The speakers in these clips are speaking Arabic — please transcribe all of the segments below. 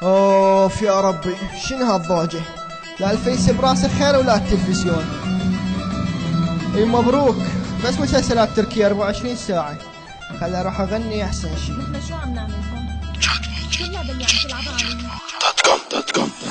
اوف يا ربي، شنو هالضوجة؟ لا الفيس براسه خير ولا التلفزيون. اي مبروك، بس مسلسلات تركية 24 ساعة. خل اروح اغني احسن شي. نحن شو عم نعمل هون؟ كلها باللي عم تلعبها علينا.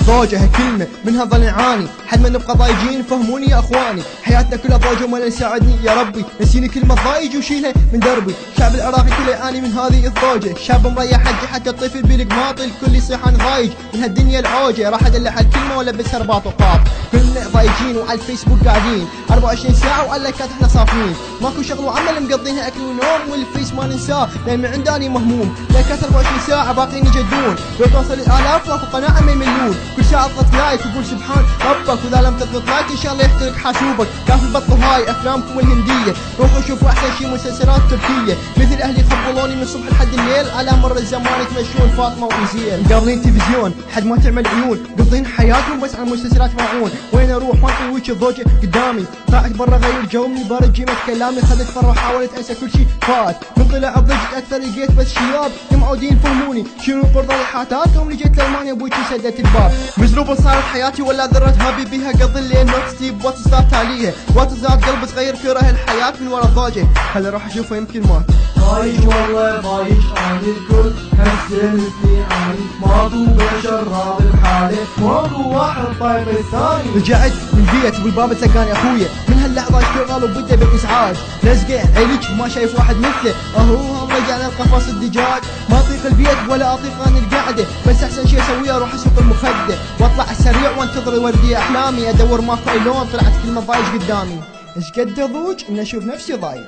ضوجة كلمة منها ظل نعاني، حد ما نبقى ضايجين فهموني يا اخواني. حياتنا كلها ضوجة وما يساعدني يا ربي، نسيني كلمة ضايج وشيلها من دربي. الشعب العراقي كله يعاني من هذه الضوجة، شاب مريح حجي حتى الطفل بالقماط الكل يصيح عن ضايج من هالدنيا العوجة. راح ادلع الكلمة ولبسها رباط وقاط، كلنا ضايجين وعلى الفيسبوك قاعدين 24 ساعة وعلى اللايكات احنا صافين. ماكو شغل وعمل مقضينها اكل ونوم، والفيس ما ننساه لان من عنداني مهموم. لايكات 24 ساعة باقيين يجدون، لو توصل الالاف واكو قناعة ما يملون. كل ساعة اضغط لايك وقول سبحان ربك، واذا لم تضغط لايك ان شاء الله يحترق حاسوبك. كافي بطلوا هاي افلامكم الهندية، روحوا شوفوا احسن شي مسلسلات تركية. مثل اهلي يخبلوني من الصبح لحد الليل، على مر الزمان يتمشون فاطمة وإنزيل. مقابلين تلفزيون حد ما تعمل عيون، قضين حياتهم بس على مسلسلات ماعون. وين اروح ما اطوي وجه الضوجة قدامي، طلعت برا غير جو من بارد جيمة كلامي. خذت فرة وحاولت انسى كل شي فات، من طلع الضجة اكثر لقيت بس شياب معودين فهموني شنو قرض الحاتات. يوم لجيت لالمانيا ابوي سدت الباب، مزروبة صارت حياتي ولا ذرة هابي بيها. قضي الليل نوت ستيب وات صار تاليها، وات زاد قلب صغير كره الحياة من ورا الضوجة. خلي اروح اشوفه يمكن مات. ضايج والله ضايج عن الكل، هالسلفي عن ماكو بشر راضي بحاله، ماكو واحد طايق الثاني. رجعت من البيت بالباب تلقاني اخويا، من هاللحظة اشتغل وبدا بالازعاج. لزقه عيلج وما شايف واحد مثله، اهو رجعنا القفص الدجاج. ما اطيق البيت ولا اطيق اني القعده، بس احسن شي اسويه اروح اسوق المخده واطلع على السريع وانتظر وردي احلامي. ادور ماكو اي لون، طلعت كلمة ضايج قدامي. ايش قد ضوج ان اشوف نفسي ضايج.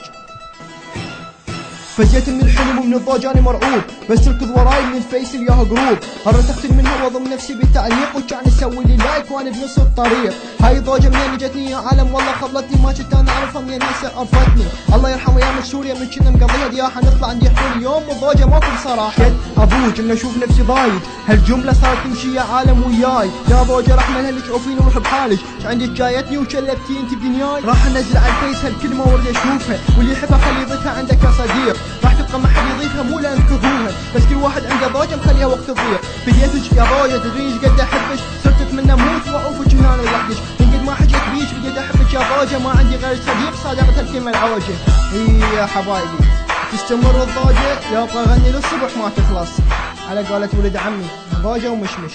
فجيت من الحلم ومن الضوج اني مرعوب، بس تركض وراي من الفيس الياها جروب. قررت اختل منها واضم نفسي بالتعليق، وكان اسوي لي لايك وانا بنص الطريق. هاي الضوجه منين جتني يا عالم، والله خبلتني ما كنت انا اعرفها منين هسه عرفتني. الله يرحمه يا سوريا من كنا مقضيها دياحه، نطلع عندي حلول يوم والضوجه ماكو بصراحه. قد ابوج ان اشوف نفسي ضايج، هالجمله صارت تمشي يا عالم وياي. يا ضوجه رحمه لك تعوفيني وروح بحالك، عندك جايتني وشلبتي انت بدنياي. راح انزل على الفيس هالكلمه وارد اشوفها، واللي يحبها خلي يضيفها عندك يا صديق. راح تبقى ما حد يضيفها مو لان تكرهوها، بس كل واحد عنده ضوجه مخليها وقت تضيع. بديتك يا ضوجه تدرين ايش قد احبك، صرت اتمنى اموت واعوفك هنا لوحدك. من قد ما حكيت بيك بديت احبك يا ضوجه، ما عندي غير صديق صادقت الكلمه العوجه. اي يا حبايبي تستمر الضوجه، يا ابغى اغني للصبح ما تخلص، على قولة ولد عمي ضوجه ومشمش.